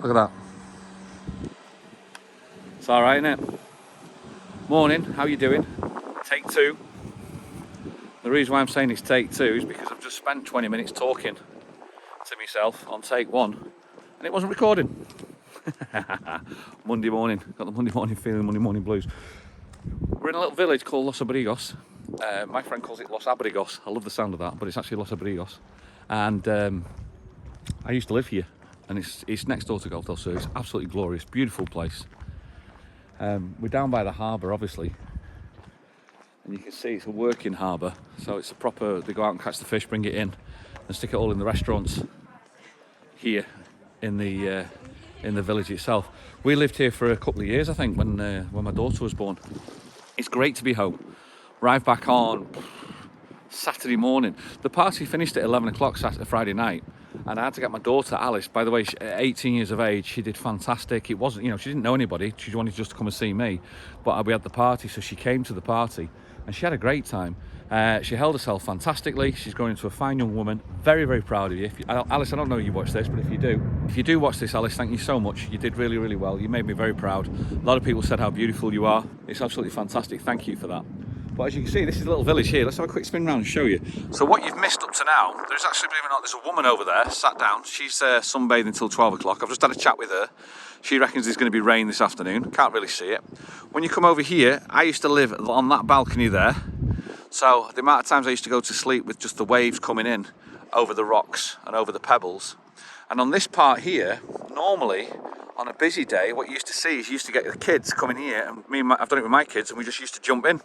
Look at that. It's all right, isn't it? Morning, how you doing? Take two. The reason why I'm saying it's take two is because I've just spent 20 minutes talking to myself on take one and it wasn't recording. Monday morning, got the Monday morning feeling, Monday morning blues. We're in a little village called Los Abrigos. My friend calls it Los Abrigos. I love the sound of that, but it's actually Los Abrigos. And I used to live here, and it's next door to Gulf del Sur. It's absolutely glorious, beautiful place. We're down by the harbour, obviously, and you can see it's a working harbour. So it's a proper. They go out and catch the fish, bring it in, and stick it all in the restaurants here in the village itself. We lived here for a couple of years, I think, when my daughter was born. It's great to be home. Arrived back on Saturday morning. The party finished at 11 o'clock Friday night, and I had to get my daughter Alice. By the way, at 18 years of age, she did fantastic. It wasn't, she didn't know anybody. She wanted just to come and see me, but we had the party, so she came to the party, and she had a great time. She held herself fantastically. She's grown into a fine young woman. Very, very proud of you. Alice, I don't know you watch this, but if you do watch this, Alice, thank you so much. You did really, really well. You made me very proud. A lot of people said how beautiful you are. It's absolutely fantastic. Thank you for that. But as you can see, this is a little village here. Let's have a quick spin around and show you. So what you've missed up to now, there's actually, believe it or not, there's a woman over there, sat down. She's sunbathing until 12 o'clock. I've just had a chat with her. She reckons there's going to be rain this afternoon. Can't really see it. When you come over here, I used to live on that balcony there. So the amount of times I used to go to sleep with just the waves coming in over the rocks and over the pebbles. And on this part here, normally on a busy day, what you used to see is you used to get the kids coming here, and I've done it with my kids, and we just used to jump in.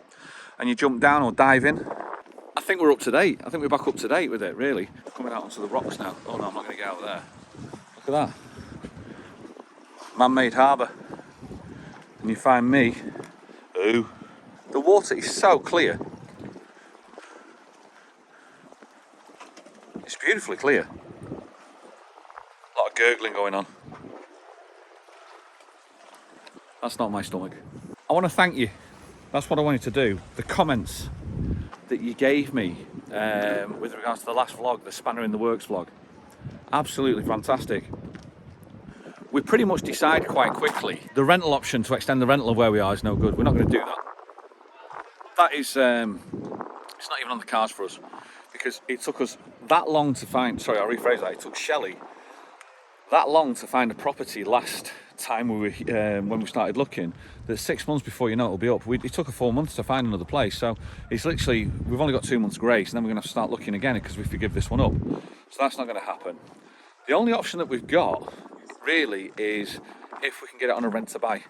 And you jump down or dive in. I think we're up to date. I think we're back up to date with it, really. Coming out onto the rocks now. Oh no, I'm not going to get out there. Look at that. Man-made harbour. And you find me. Ooh. The water is so clear. It's beautifully clear. A lot of gurgling going on. That's not my stomach. I want to thank you. That's what I wanted to do. The comments that you gave me with regards to the last vlog, the Spanner in the Works vlog, absolutely fantastic. We pretty much decided quite quickly the rental option to extend the rental of where we are is no good. We're not going to do that. That is, it's not even on the cards for us, because it took us that long to find, sorry, I'll rephrase that, it took Shelley that long to find a property last time when we started looking, that 6 months before you know it'll be up. It took us 4 months to find another place, so it's literally, we've only got 2 months grace, and then we're going to have to start looking again because we forgive this one up. So that's not going to happen. The only option that we've got really is if we can get it on a rent to buy,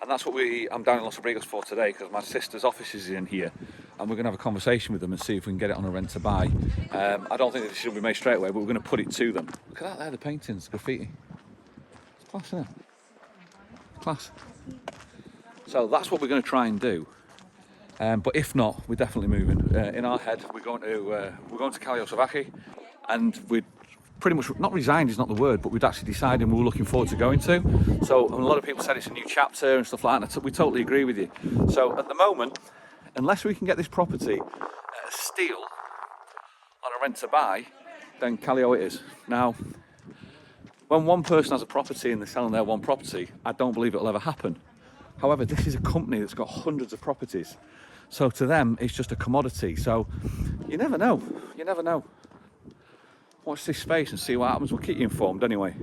and that's what I'm down in Los Abrigos for today, because my sister's office is in here, and we're going to have a conversation with them and see if we can get it on a rent to buy. I don't think the decision will be made straight away, but we're going to put it to them. Look at that there, the paintings, graffiti. It's class, isn't it? Class. So that's what we're going to try and do. But if not, we're definitely moving. In our head, we're going to Cali, and we're pretty much not resigned is not the word, but we'd actually decided we were looking forward to going to. So a lot of people said it's a new chapter and stuff like that. And we totally agree with you. So at the moment, unless we can get this property at a steal on a rent to buy, then Callio it is. Now, when one person has a property and they're selling their one property, I don't believe it'll ever happen. However, this is a company that's got hundreds of properties. So to them, it's just a commodity. So you never know. You never know. Watch this space and see what happens. We'll keep you informed anyway.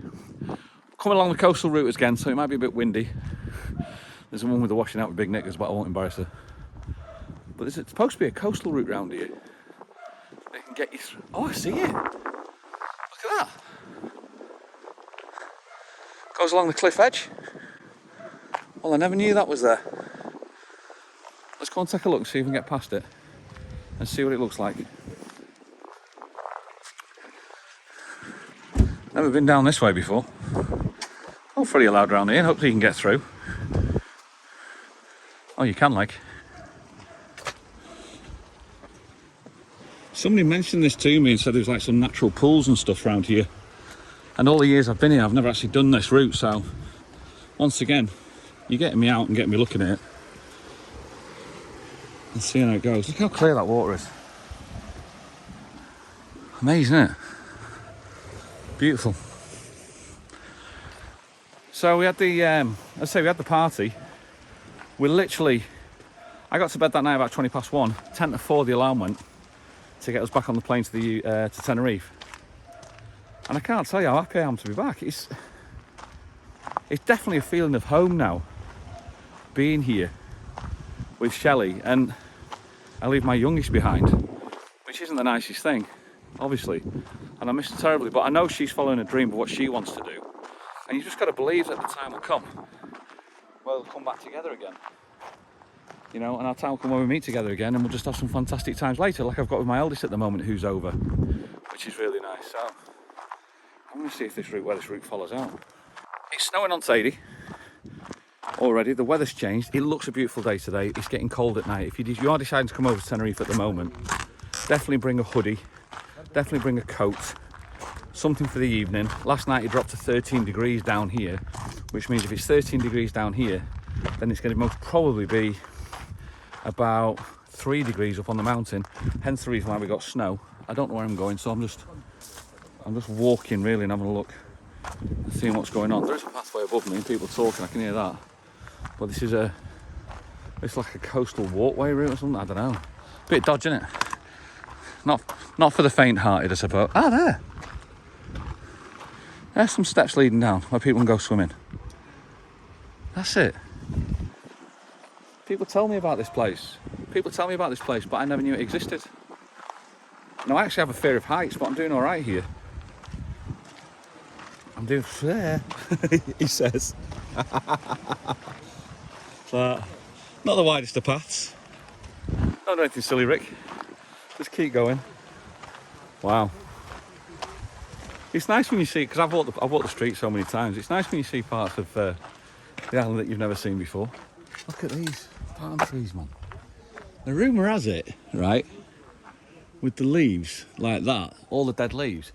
Coming along the coastal route again, so it might be a bit windy. There's a one with the washing out with big knickers, but I won't embarrass her. But it's supposed to be a coastal route round here. They can get you through. Oh, I see it. Look at that. Goes along the cliff edge. Well, I never knew that was there. Let's go and take a look and see if we can get past it and see what it looks like. Never been down this way before. Hopefully allowed round here. Hopefully you can get through. Oh, you can, like. Somebody mentioned this to me and said there's like some natural pools and stuff around here. And all the years I've been here, I've never actually done this route. So, once again, you're getting me out and getting me looking at it. And seeing how it goes. Look how clear that water is. Amazing, isn't it? Beautiful. So we had the, we had the party. I got to bed that night about 1:20. 10 to 4 the alarm went to get us back on the plane to Tenerife. And I can't tell you how happy I am to be back. It's definitely a feeling of home now, being here with Shelley, and I leave my youngest behind, which isn't the nicest thing, obviously, and I miss her terribly, but I know she's following a dream of what she wants to do, and you just got to believe that the time will come where we'll come back together again, you know, and our time will come when we meet together again, and we'll just have some fantastic times later, like I've got with my eldest at the moment, who's over, which is really nice. So I'm going to see if where this route follows out. It's snowing on Sadie already. The weather's changed. It looks a beautiful day today. It's getting cold at night. If you are deciding to come over to Tenerife at the moment, definitely bring a hoodie, definitely bring a coat, something for the evening. Last night it dropped to 13 degrees down here, which means if it's 13 degrees down here, then it's going to most probably be about 3 degrees up on the mountain, hence the reason why we got snow. I don't know where I'm going, so I'm just walking really and having a look and seeing what's going on. There's a pathway above me and people talking, I can hear that. But it's like a coastal walkway route or something, I don't know. Bit dodgy, isn't it? Not for the faint-hearted, I suppose. Ah, there. There's some steps leading down where people can go swimming. That's it. People tell me about this place, but I never knew it existed. Now, I actually have a fear of heights, but I'm doing all right here. I'm doing fair, he says. So, not the widest of paths. Not do anything silly, Rick. Just keep going. Wow. It's nice when you see, because I've walked the street so many times, it's nice when you see parts of the island that you've never seen before. Look at these palm trees, man. The rumour has it, right, with the leaves like that, all the dead leaves,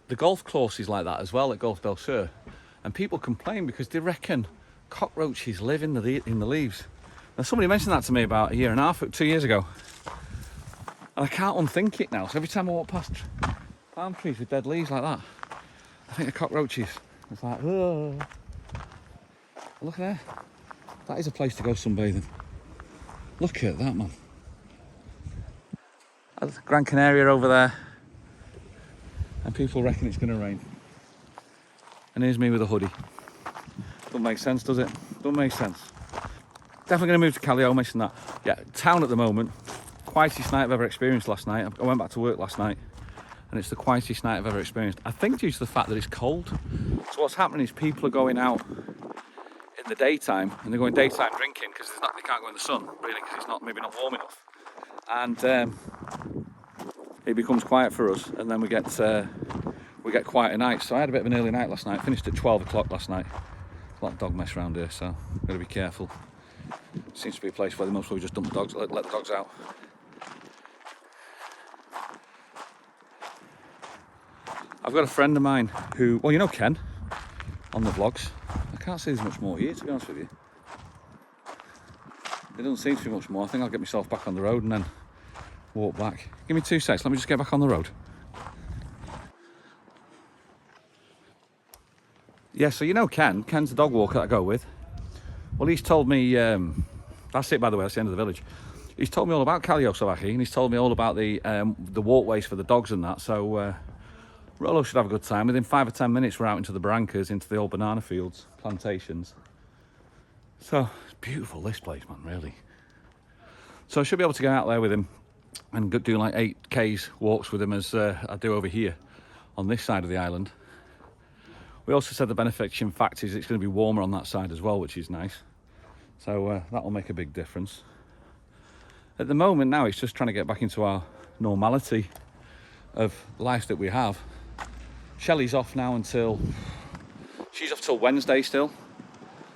the golf course is like that as well at Golf del Sur, and people complain because they reckon cockroaches live in the leaves. Now, somebody mentioned that to me about 2 years ago, and I can't unthink it now. So every time I walk past palm trees with dead leaves like that, I think of cockroaches. It's like, oh, look at there. That is a place to go sunbathing. Look at that, man. That's Gran Canaria over there, and people reckon it's going to rain. And here's me with a hoodie. Doesn't make sense, does it? Doesn't make sense. Definitely going to move to Calliomes and that. Yeah, town at the moment. Quietest night I've ever experienced last night. I went back to work last night, and it's the quietest night I've ever experienced. I think due to the fact that it's cold. So what's happening is people are going out in the daytime, and they're going daytime drinking because they can't go in the sun, really, because it's maybe not warm enough. And it becomes quiet for us, and then we get quieter nights. So I had a bit of an early night last night. Finished at 12 o'clock last night. A lot of dog mess around here, so I've got to be careful. Seems to be a place where they most probably just dump the dogs, let the dogs out. I've got a friend of mine who, well, you know Ken, on the vlogs. I can't say there's much more here, to be honest with you. There doesn't seem to be much more. I think I'll get myself back on the road and then walk back. Give me 2 seconds, let me just get back on the road. Yeah, so you know Ken's the dog walker that I go with. Well, he's told me, that's it by the way, that's the end of the village. He's told me all about Calliomes, and he's told me all about the walkways for the dogs and that, so Rolo should have a good time. Within 5 or 10 minutes we're out into the barrancas, into the old banana fields, plantations. So, it's beautiful this place, man, really. So I should be able to get out there with him and do like 8Ks walks with him as I do over here on this side of the island. We also said the beneficial fact is it's going to be warmer on that side as well, which is nice. So that will make a big difference. At the moment now, it's just trying to get back into our normality of life that we have. Shelley's off now she's off till Wednesday still.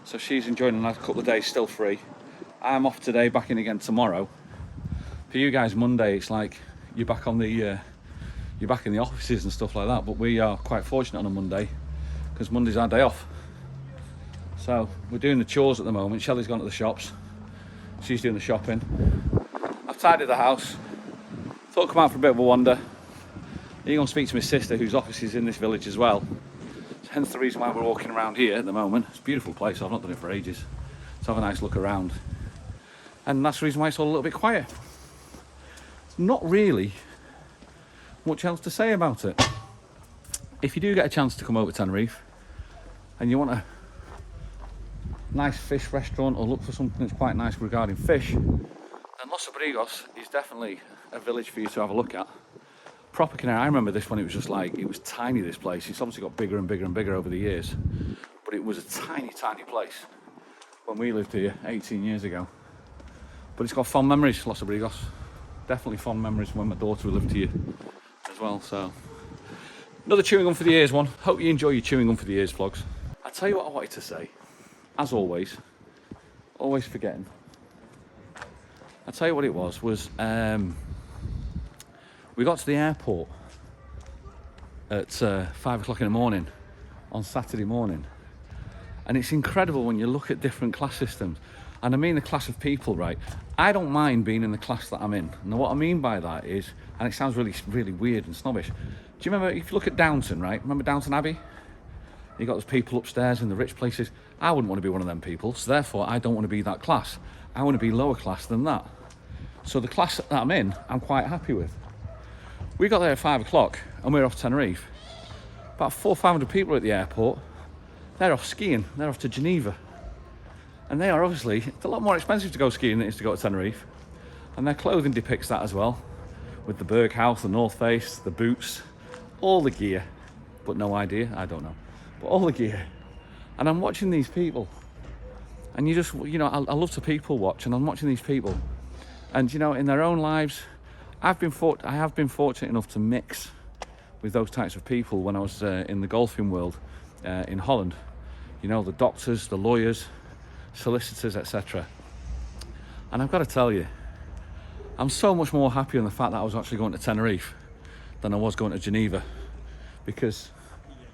So she's enjoying a nice couple of days still free. I'm off today, back in again tomorrow. For you guys, Monday, it's like you're back in the offices and stuff like that. But we are quite fortunate on a Monday, because Monday's our day off. So we're doing the chores at the moment. Shelley's gone to the shops. She's doing the shopping. I've tidied the house. Thought I'd come out for a bit of a wander. You're going to speak to my sister, whose office is in this village as well. hence the reason why we're walking around here at the moment. It's a beautiful place. I've not done it for ages. Let's have a nice look around. And that's the reason why it's all a little bit quiet. Not really much else to say about it. If you do get a chance to come over to Tenerife and you want a nice fish restaurant or look for something that's quite nice regarding fish, then Los Abrigos is definitely a village for you to have a look at. Proper Canary. I remember this one, it was just like, it was tiny, this place. It's obviously got bigger and bigger and bigger over the years, but it was a tiny, tiny place when we lived here 18 years ago. But it's got fond memories, Los Abrigos. Definitely fond memories when my daughter lived here as well. So another chewing gum for the ears one. Hope you enjoy your chewing gum for the ears vlogs. I tell you what I wanted to say, as always forgetting. I tell you what it was we got to the airport at 5 o'clock in the morning on Saturday morning, and it's incredible when you look at different class systems. And I mean the class of people, right? I don't mind being in the class that I'm in. And what I mean by that is, and it sounds really, really weird and snobbish. Do you remember, if you look at Downton, right? Remember Downton Abbey? You got those people upstairs in the rich places. I wouldn't want to be one of them people, so therefore I don't want to be that class. I want to be lower class than that. So the class that I'm in, I'm quite happy with. We got there at 5 o'clock and we're off Tenerife. About 400 or 500 people at the airport. They're off skiing. They're off to Geneva. And they are obviously, it's a lot more expensive to go skiing than it is to go to Tenerife. And their clothing depicts that as well. With the Berghaus, the North Face, the boots, all the gear. But no idea, I don't know. But all the gear. And I'm watching these people. And you just, you know, I love to people watch, and I'm watching these people. And, you know, in their own lives, I have been fortunate enough to mix with those types of people when I was in the golfing world in Holland. You know, the doctors, the lawyers, solicitors, etc. And I've got to tell you, I'm so much more happy on the fact that I was actually going to Tenerife than I was going to Geneva, because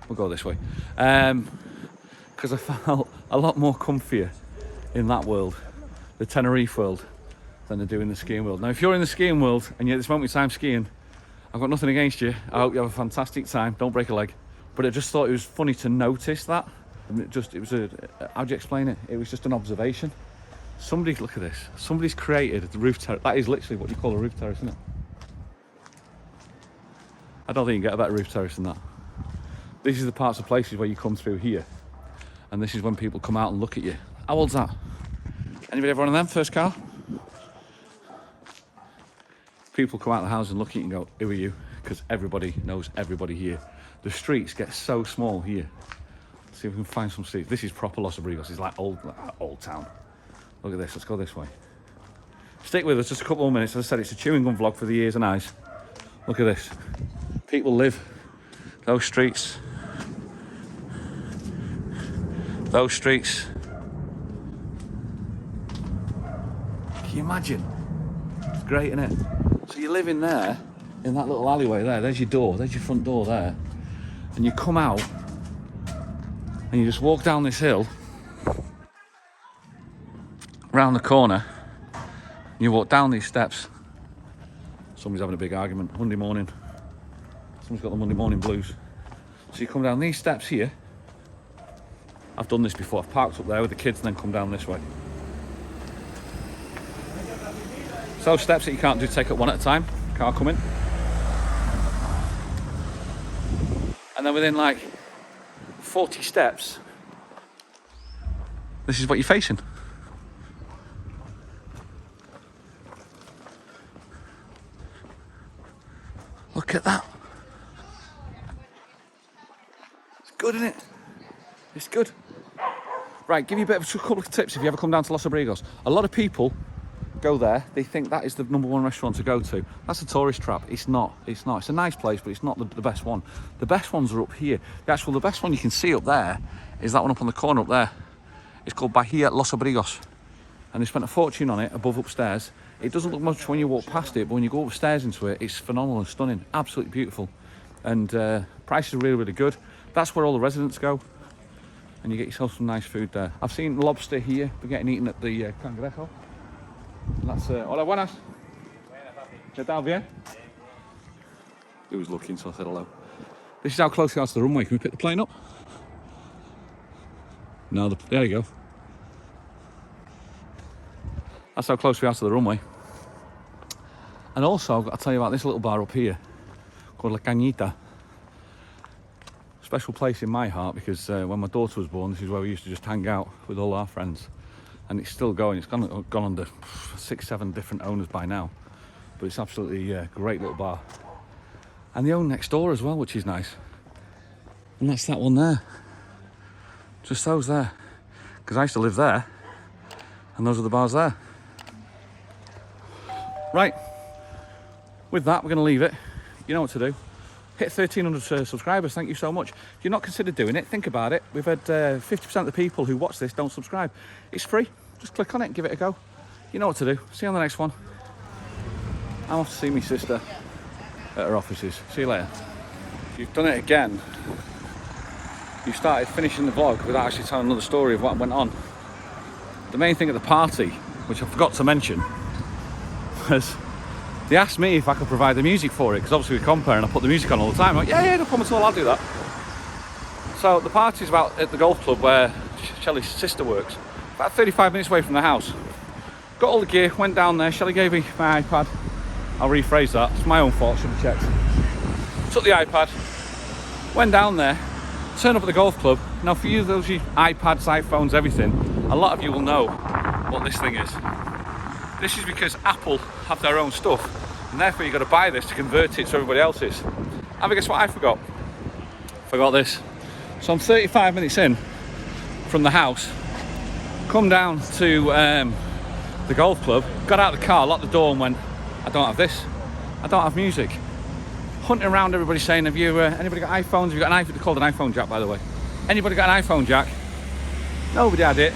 we'll go this way, because I felt a lot more comfier in that world, the Tenerife world, than I do in the skiing world. Now, if you're in the skiing world and you're at this moment in time skiing, I've got nothing against you. I hope you have a fantastic time. Don't break a leg. But I just thought it was funny to notice that. And it was how do you explain it? It was just an observation. Somebody, look at this. Somebody's created the roof terrace. That is literally what you call a roof terrace, isn't it? I don't think you can get a better roof terrace than that. This is the parts of places where you come through here. And this is when people come out and look at you. How old's that? Anybody ever one of them? First car? People come out of the house and look at you and go, who are you? Because everybody knows everybody here. The streets get so small here. Let's see if we can find some streets. This is proper Los Abrigos. It's like old town. Look at this. Let's go this way. Stick with us just a couple more minutes. As I said, it's a chewing gum vlog for the ears and eyes. Look at this. People live. Those streets. Those streets. Can you imagine? It's great, isn't it? So you live in there, in that little alleyway there. There's your door. There's your front door there. And you come out and you just walk down this hill, round the corner, and you walk down these steps. Somebody's having a big argument. Monday morning. Someone's got the Monday morning blues. So you come down these steps here. I've done this before. I've parked up there with the kids and then come down this way. So steps that you can't do, take up one at a time. Car coming. And then within like 40 steps, this is what you're facing. Look at that. It's good, isn't it? It's good. Right, give you a couple of tips if you ever come down to Los Abrigos. A lot of people go there, they think that is the #1 restaurant to go to. That's a tourist trap. It's not. It's a nice place, but it's not the best one. The best ones are up here. The best one you can see up there is that one up on the corner up there. It's called Bahia Los Abrigos. And they spent a fortune on it upstairs. It doesn't look much when you walk past it, but when you go upstairs into it, it's phenomenal and stunning. Absolutely beautiful. And prices are really, really good. That's where all the residents go. And you get yourself some nice food there. I've seen lobster here, we're getting eaten at the Cangrejo. And that's, hola, buenas. ¿Qué tal, bien? He was looking, so I said hello. This is how close we are to the runway. Can we pick the plane up? No, there you go. That's how close we are to the runway. And also, I've got to tell you about this little bar up here called La Cañita. Special place in my heart because when my daughter was born, this is where we used to just hang out with all our friends. And it's still going. It's gone under 6-7 different owners by now. But it's absolutely a great little bar. And they own next door as well, which is nice. And that's that one there. Just those there. Because I used to live there. And those are the bars there. Right. With that, we're going to leave it. You know what to do. Hit 1,300 subscribers. Thank you so much. If you're not considered doing it, think about it. We've had 50% of the people who watch this don't subscribe. It's free. Just click on it and give it a go. You know what to do. See you on the next one. I'm off to see my sister at her offices. See you later. You've done it again. You started finishing the vlog without actually telling another story of what went on. The main thing at the party, which I forgot to mention, was they asked me if I could provide the music for it, because obviously we're comparing, I put the music on all the time. I'm like, yeah, no problem at all, I'll do that. So the party's at the golf club where Shelley's sister works, about 35 minutes away from the house. Got all the gear, went down there. Shelley gave me my iPad. I'll rephrase that, it's my own fault, should have checked. Took the iPad, went down there, turned up at the golf club. Now for you, those you iPads, iPhones, everything, a lot of you will know what this thing is. This is because Apple have their own stuff, and therefore you've got to buy this to convert it to everybody else's. And guess what I forgot? Forgot this. So I'm 35 minutes in from the house, come down to the golf club, got out of the car, locked the door and went, I don't have this. I don't have music. Hunting around everybody saying, have you, anybody got iPhones? Have you got an iPhone? They're called an iPhone jack, by the way. Anybody got an iPhone jack? Nobody had it.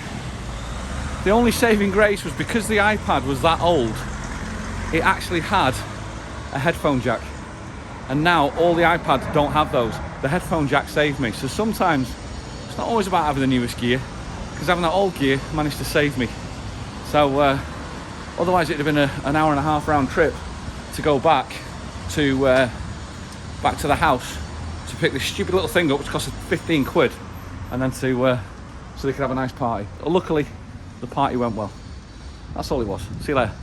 The only saving grace was because the iPad was that old, it actually had a headphone jack. And now all the iPads don't have those. The headphone jack saved me. So sometimes it's not always about having the newest gear, because having that old gear managed to save me. So otherwise it'd have been an hour and a half round trip to go back to the house to pick this stupid little thing up, which cost us 15 quid, and then so they could have a nice party. Luckily, the party went well. That's all it was. See you later.